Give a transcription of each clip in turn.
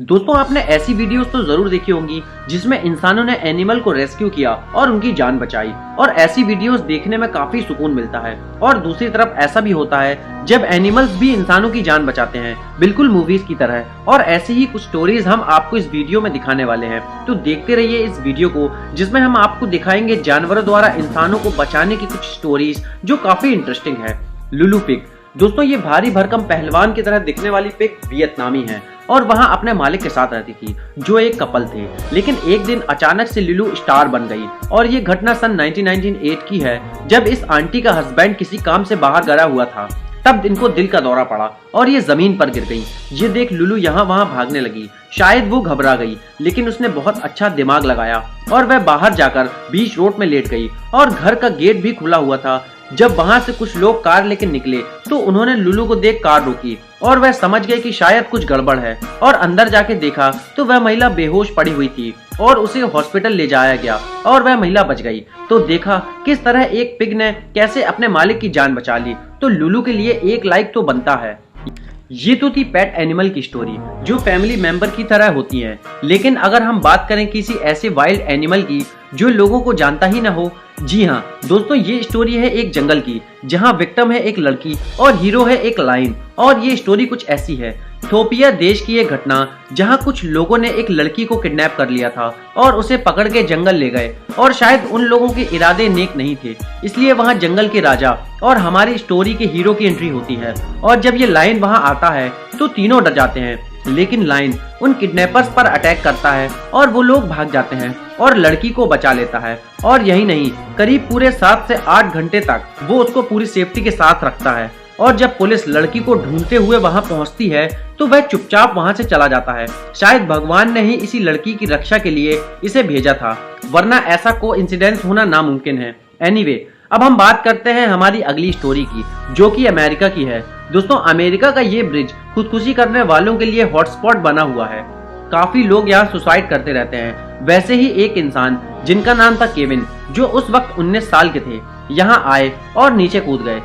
दोस्तों आपने ऐसी वीडियोस तो जरूर देखी होंगी जिसमें इंसानों ने एनिमल को रेस्क्यू किया और उनकी जान बचाई। और ऐसी वीडियोस देखने में काफी सुकून मिलता है। और दूसरी तरफ ऐसा भी होता है जब एनिमल्स भी इंसानों की जान बचाते हैं, बिल्कुल मूवीज की तरह। और ऐसी ही कुछ स्टोरीज हम आपको इस वीडियो में दिखाने वाले हैं, तो देखते रहिए इस वीडियो को, जिसमें हम आपको दिखाएंगे जानवरों द्वारा इंसानों को बचाने की कुछ स्टोरीज जो काफी इंटरेस्टिंग है। लुलू पिग। दोस्तों ये भारी भरकम पहलवान की तरह दिखने वाली पिग वियतनामी है और वहां अपने मालिक के साथ रहती थी, जो एक कपल थे। लेकिन एक दिन अचानक से लुलू स्टार बन गई। और ये घटना सन 1998 की है, जब इस आंटी का हस्बैंड किसी काम से बाहर गया हुआ था। तब इनको दिल का दौरा पड़ा और ये जमीन पर गिर गई। ये देख लुलू यहाँ वहाँ भागने लगी। शायद वो घबरा गई, लेकिन उसने बहुत अच्छा दिमाग लगाया और वह बाहर जाकर बीच रोड में लेट गई। और घर का गेट भी खुला हुआ था। जब वहां से कुछ लोग कार लेकर निकले तो उन्होंने लुलू को देख कार रोकी और वह समझ गए कि शायद कुछ गड़बड़ है। और अंदर जाके देखा तो वह महिला बेहोश पड़ी हुई थी और उसे हॉस्पिटल ले जाया गया और वह महिला बच गई। तो देखा किस तरह एक पिग ने कैसे अपने मालिक की जान बचा ली। तो लुलू के लिए एक लाइक तो बनता है। ये तो थी पेट एनिमल की स्टोरी, जो फैमिली मेंबर की तरह होती है। लेकिन अगर हम बात करें किसी ऐसे वाइल्ड एनिमल की जो लोगों को जानता ही ना हो, जी हाँ दोस्तों, ये स्टोरी है एक जंगल की, जहाँ विक्टिम है एक लड़की और हीरो है एक लायन। और ये स्टोरी कुछ ऐसी है। इथोपिया देश की एक घटना, जहाँ कुछ लोगों ने एक लड़की को किडनैप कर लिया था और उसे पकड़ के जंगल ले गए। और शायद उन लोगों के इरादे नेक नहीं थे, इसलिए वहाँ जंगल के राजा और हमारी स्टोरी के हीरो की एंट्री होती है। और जब ये लायन वहाँ आता है तो तीनों डर जाते हैं। लेकिन लायन उन किडनैपर्स पर अटैक करता है और वो लोग भाग जाते हैं और लड़की को बचा लेता है। और यही नहीं, करीब पूरे 7 से 8 घंटे तक वो उसको पूरी सेफ्टी के साथ रखता है। और जब पुलिस लड़की को ढूंढते हुए वहां पहुंचती है तो वह चुपचाप वहां से चला जाता है। शायद भगवान ने ही इसी लड़की की रक्षा के लिए इसे भेजा था, वरना ऐसा कोइंसिडेंस होना नामुमकिन है। एनीवे, अब हम बात करते हैं हमारी अगली स्टोरी की, जो कि अमेरिका की है। दोस्तों अमेरिका का ये ब्रिज खुदकुशी करने वालों के लिए हॉटस्पॉट बना हुआ है। काफी लोग यहाँ सुसाइड करते रहते हैं। वैसे ही एक इंसान जिनका नाम था केविन, जो उस वक्त 19 साल के थे, यहाँ आए और नीचे कूद गए,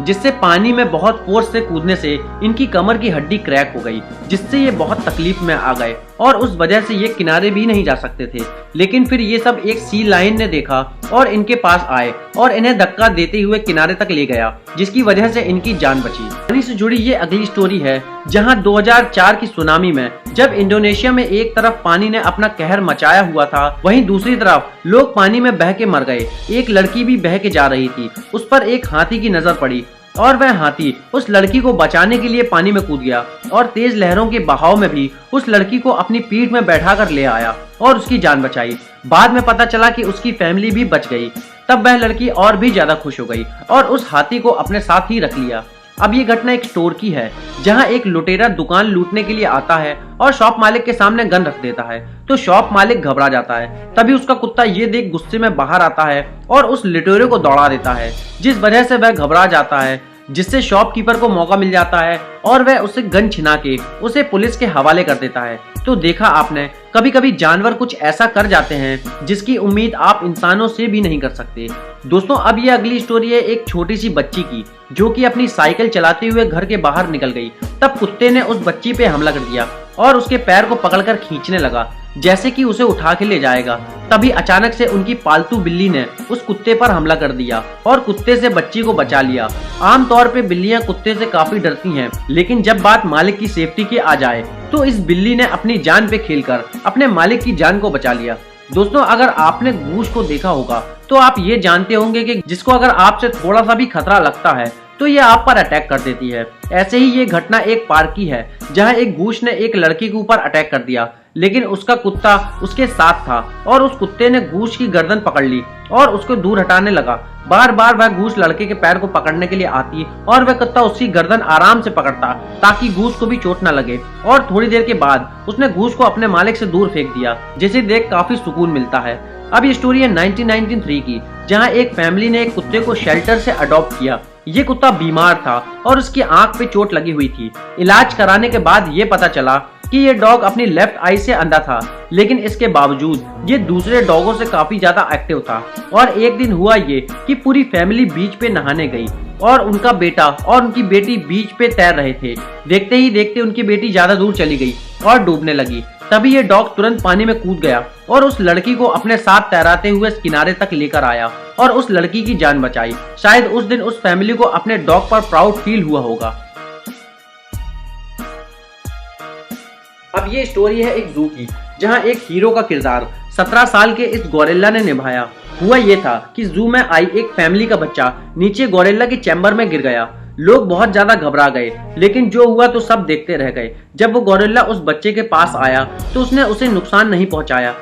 जिससे पानी में बहुत फोर्स से कूदने से इनकी कमर की हड्डी क्रैक हो गई, जिससे ये बहुत तकलीफ में आ गए और उस वजह से ये किनारे भी नहीं जा सकते थे। लेकिन फिर ये सब एक सी लायन ने देखा और इनके पास आए और इन्हें धक्का देते हुए किनारे तक ले गया, जिसकी वजह से इनकी जान बची। पानी से जुड़ी ये अगली स्टोरी है, जहां 2004 की सुनामी में जब इंडोनेशिया में एक तरफ पानी ने अपना कहर मचाया हुआ था, वहीं दूसरी तरफ लोग पानी में बह के मर गए। एक लड़की भी बह के जा रही थी, उस पर एक हाथी की नजर पड़ी और वह हाथी उस लड़की को बचाने के लिए पानी में कूद गया और तेज लहरों के बहाव में भी उस लड़की को अपनी पीठ में बैठाकर ले आया और उसकी जान बचाई। बाद में पता चला कि उसकी फैमिली भी बच गई। तब वह लड़की और भी ज्यादा खुश हो गई और उस हाथी को अपने साथ ही रख लिया। अब ये घटना एक स्टोर की है, जहां एक लुटेरा दुकान लूटने के लिए आता है और शॉप मालिक के सामने गन रख देता है। तो शॉप मालिक घबरा जाता है। तभी उसका कुत्ता ये देख गुस्से में बाहर आता है और उस लुटेरे को दौड़ा देता है, जिस वजह से वह घबरा जाता है, जिससे शॉपकीपर को मौका मिल जाता है और वह उसे गन छिना के उसे पुलिस के हवाले कर देता है। तो देखा आपने, कभी कभी जानवर कुछ ऐसा कर जाते हैं जिसकी उम्मीद आप इंसानों से भी नहीं कर सकते। दोस्तों अब ये अगली स्टोरी है एक छोटी सी बच्ची की, जो कि अपनी साइकिल चलाते हुए घर के बाहर निकल गई। तब कुत्ते ने उस बच्ची पे हमला कर दिया और उसके पैर को पकड़कर खींचने लगा, जैसे कि उसे उठा के ले जाएगा। तभी अचानक से उनकी पालतू बिल्ली ने उस कुत्ते पर हमला कर दिया और कुत्ते से बच्ची को बचा लिया। आमतौर पे बिल्लियां कुत्ते से काफी डरती हैं, लेकिन जब बात मालिक की सेफ्टी की आ जाए तो इस बिल्ली ने अपनी जान पे खेलकर अपने मालिक की जान को बचा लिया। दोस्तों अगर आपने गूश को देखा होगा तो आप ये जानते होंगे कि जिसको अगर आपसे थोड़ा सा भी खतरा लगता है तो ये आप पर अटैक कर देती है। ऐसे ही ये घटना एक पार्क की है, जहां एक गूश ने एक लड़की के ऊपर अटैक कर दिया, लेकिन उसका कुत्ता उसके साथ था और उस कुत्ते ने गूश की गर्दन पकड़ ली और उसको दूर हटाने लगा। बार बार वह गूश लड़के के पैर को पकड़ने के लिए आती और वह कुत्ता उसकी गर्दन आराम से पकड़ता ताकि गूश को भी चोट न लगे। और थोड़ी देर के बाद उसने गूश को अपने मालिक से दूर फेंक दिया, जिसे देख काफी सुकून मिलता है। अब ये स्टोरी है 1993 की, जहाँ एक फैमिली ने एक कुत्ते को शेल्टर से अडॉप्ट किया। ये कुत्ता बीमार था और उसकी आंख पे चोट लगी हुई थी। इलाज कराने के बाद ये पता चला कि ये डॉग अपनी लेफ्ट आई से अंधा था, लेकिन इसके बावजूद ये दूसरे डॉगों से काफी ज्यादा एक्टिव था। और एक दिन हुआ ये कि पूरी फैमिली बीच पे नहाने गई और उनका बेटा और उनकी बेटी बीच पे तैर रहे थे। देखते ही देखते उनकी बेटी ज्यादा दूर चली गई और डूबने लगी। तभी ये डॉग तुरंत पानी में कूद गया और उस लड़की को अपने साथ तैराते हुए किनारे तक लेकर आया और उस लड़की की जान बचाई। शायद उस दिन उस फैमिली को अपने डॉग पर प्राउड फील हुआ होगा। अब ये स्टोरी है एक जू की, जहां एक हीरो का किरदार 17 साल के इस गोरिल्ला ने निभाया। हुआ ये था कि जू में आई एक फैमिली का बच्चा नीचे गोरिल्ला के चैम्बर में गिर गया। लोग बहुत ज्यादा घबरा गए, लेकिन जो हुआ तो सब देखते रह गए। जब वो गोरिल्ला उस बच्चे के पास आया तो उसने उसे नुकसान नहीं पहुंचाया,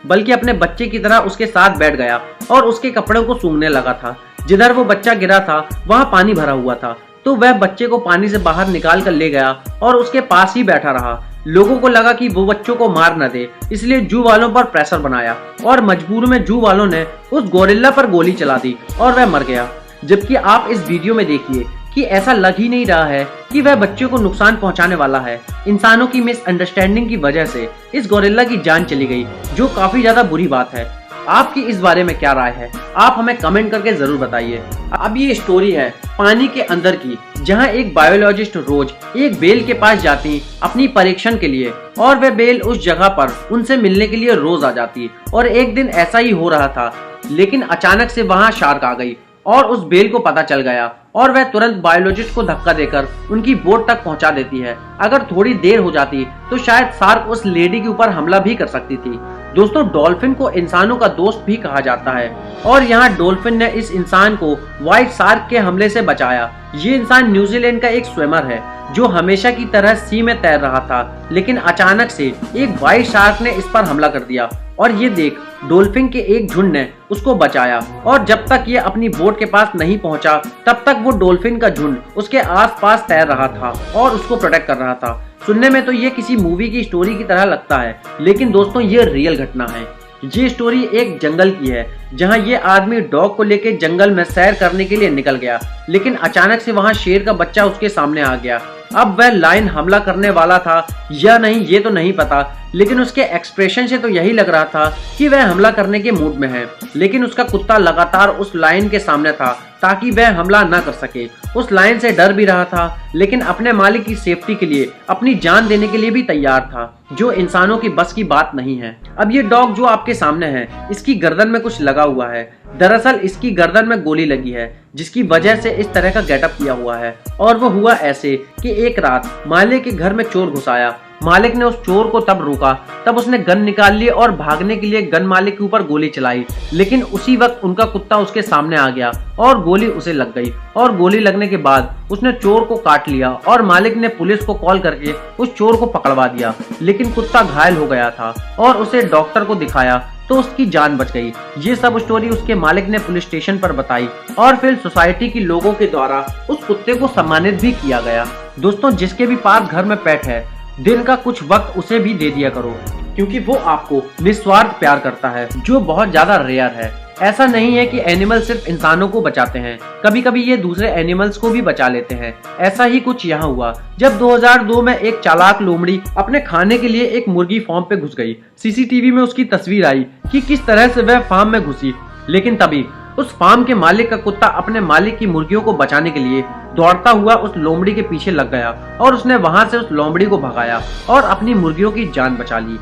बल्कि अपने बच्चे की तरह उसके साथ बैठ गया और उसके कपड़ों को सूंघने लगा था। जिधर वो बच्चा गिरा था वहां पानी भरा हुआ था, तो वह बच्चे को पानी से बाहर निकाल कर ले गया और उसके पास ही बैठा रहा। लोगों को लगा कि वो बच्चों को मार न दे, इसलिए जू वालों पर प्रेशर बनाया और मजबूर में जू वालों ने उस गोरिल्ला पर गोली चला दी और वह मर गया। जबकि आप इस वीडियो में देखिए कि ऐसा लग ही नहीं रहा है कि वह बच्चों को नुकसान पहुंचाने वाला है। इंसानों की मिसअंडरस्टैंडिंग की वजह से इस गोरिल्ला की जान चली गई, जो काफी ज्यादा बुरी बात है। आपकी इस बारे में क्या राय है, आप हमें कमेंट करके जरूर बताइए। अब ये स्टोरी है पानी के अंदर की, जहां एक बायोलॉजिस्ट रोज एक बेल के पास जाती अपनी परीक्षण के लिए, और वह बेल उस जगह पर उनसे मिलने के लिए रोज आ जाती। और एक दिन ऐसा ही हो रहा था, लेकिन अचानक से वहां शार्क आ गई और उस बेल को पता चल गया और वह तुरंत बायोलॉजिस्ट को धक्का देकर उनकी बोट तक पहुंचा देती है। अगर थोड़ी देर हो जाती तो शायद शार्क उस लेडी के ऊपर हमला भी कर सकती थी। दोस्तों, डॉल्फिन को इंसानों का दोस्त भी कहा जाता है और यहाँ डॉल्फिन ने इस इंसान को व्हाइट शार्क के हमले से बचाया। ये इंसान न्यूजीलैंड का एक स्विमर है जो हमेशा की तरह सी में तैर रहा था, लेकिन अचानक से एक व्हाइट शार्क ने इस पर हमला कर दिया और ये देख डॉल्फिन के एक झुंड ने उसको बचाया। और जब तक ये अपनी बोट के पास नहीं पहुंचा तब तक वो डॉल्फिन का झुंड उसके आसपास तैर रहा था और उसको प्रोटेक्ट कर रहा था। सुनने में तो ये किसी मूवी की स्टोरी की तरह लगता है, लेकिन दोस्तों ये रियल घटना है। ये स्टोरी एक जंगल की है, जहां ये आदमी डॉग को लेकर जंगल में सैर करने के लिए निकल गया, लेकिन अचानक से वहां शेर का बच्चा उसके सामने आ गया। अब वह लायन हमला करने वाला था या नहीं ये तो नहीं पता, लेकिन उसके एक्सप्रेशन से तो यही लग रहा था कि वह हमला करने के मूड में है। लेकिन उसका कुत्ता लगातार उस लायन के सामने था ताकि वह हमला न कर सके। उस लायन से डर भी रहा था, लेकिन अपने मालिक की सेफ्टी के लिए अपनी जान देने के लिए भी तैयार था, जो इंसानों की बस की बात नहीं है। अब ये डॉग जो आपके सामने है, इसकी गर्दन में कुछ लगा हुआ है। दरअसल इसकी गर्दन में गोली लगी है, जिसकी वजह से इस तरह का गेटअप किया हुआ है। और वो हुआ ऐसे कि एक रात मालिक के घर में चोर घुस आया। मालिक ने उस चोर को तब रोका, तब उसने गन निकाल ली और भागने के लिए गन मालिक के ऊपर गोली चलाई, लेकिन उसी वक्त उनका कुत्ता उसके सामने आ गया और गोली उसे लग गई। और गोली लगने के बाद उसने चोर को काट लिया और मालिक ने पुलिस को कॉल करके उस चोर को पकड़वा दिया, लेकिन कुत्ता घायल हो गया था और उसे डॉक्टर को दिखाया तो उसकी जान बच गई। ये सब स्टोरी उसके मालिक ने पुलिस स्टेशन पर बताई और फिर सोसाइटी के लोगों के द्वारा उस कुत्ते को सम्मानित भी किया गया। दोस्तों, जिसके भी पास घर में पेट है, दिन का कुछ वक्त उसे भी दे दिया करो, क्योंकि वो आपको निस्वार्थ प्यार करता है, जो बहुत ज्यादा रेयर है। ऐसा नहीं है कि एनिमल सिर्फ इंसानों को बचाते हैं, कभी कभी ये दूसरे एनिमल्स को भी बचा लेते हैं। ऐसा ही कुछ यहाँ हुआ जब 2002 में एक चालाक लोमड़ी अपने खाने के लिए एक मुर्गी फार्म पे घुस गई। सीसीटीवी में उसकी तस्वीर आई कि किस तरह से वह फार्म में घुसी, लेकिन तभी उस फार्म के मालिक का कुत्ता अपने मालिक की मुर्गियों को बचाने के लिए दौड़ता हुआ उस लोमड़ी के पीछे लग गया और उसने वहां से उस लोमड़ी को भगाया और अपनी मुर्गियों की जान बचा ली।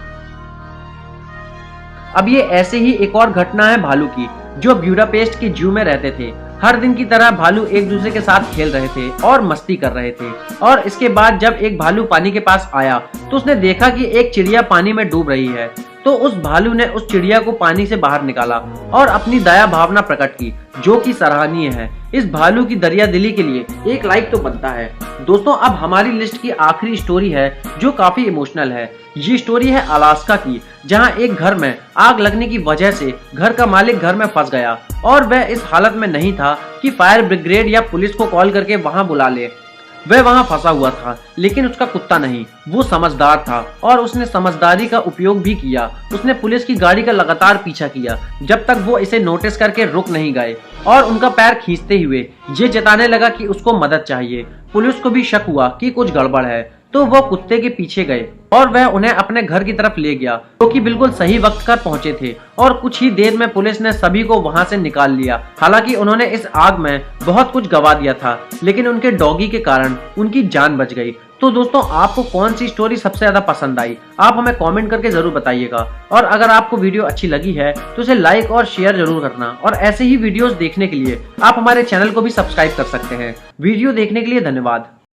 अब ये ऐसे ही एक और घटना है भालू की, जो ब्यूडापेस्ट के जू में रहते थे। हर दिन की तरह भालू एक दूसरे के साथ खेल रहे थे और मस्ती कर रहे थे। और इसके बाद जब एक भालू पानी के पास आया तो उसने देखा कि एक चिड़िया पानी में डूब रही है। तो उस भालू ने उस चिड़िया को पानी से बाहर निकाला और अपनी दया भावना प्रकट की, जो कि सराहनीय है। इस भालू की दरिया दिली के लिए एक लाइक तो बनता है। दोस्तों, अब हमारी लिस्ट की आखिरी स्टोरी है जो काफी इमोशनल है। ये स्टोरी है अलास्का की, जहां एक घर में आग लगने की वजह से घर का मालिक घर में फंस गया और वह इस हालत में नहीं था कि फायर ब्रिगेड या पुलिस को कॉल करके वहां बुला ले। वह वहां फंसा हुआ था, लेकिन उसका कुत्ता नहीं, वो समझदार था और उसने समझदारी का उपयोग भी किया। उसने पुलिस की गाड़ी का लगातार पीछा किया जब तक वो इसे नोटिस करके रुक नहीं गए और उनका पैर खींचते हुए ये जताने लगा कि उसको मदद चाहिए। पुलिस को भी शक हुआ कि कुछ गड़बड़ है, तो वो कुत्ते के पीछे गए और वह उन्हें अपने घर की तरफ ले गया, जो कि बिल्कुल सही वक्त पर पहुंचे थे। और कुछ ही देर में पुलिस ने सभी को वहां से निकाल लिया। हालांकि उन्होंने इस आग में बहुत कुछ गवा दिया था, लेकिन उनके डॉगी के कारण उनकी जान बच गई। तो दोस्तों आपको कौन सी स्टोरी सबसे ज्यादा पसंद आई, आप हमें कमेंट करके जरूर बताइएगा। और अगर आपको वीडियो अच्छी लगी है तो इसे लाइक और शेयर जरूर करना, और ऐसे ही वीडियोस देखने के लिए आप हमारे चैनल को भी सब्सक्राइब कर सकते हैं। वीडियो देखने के लिए धन्यवाद।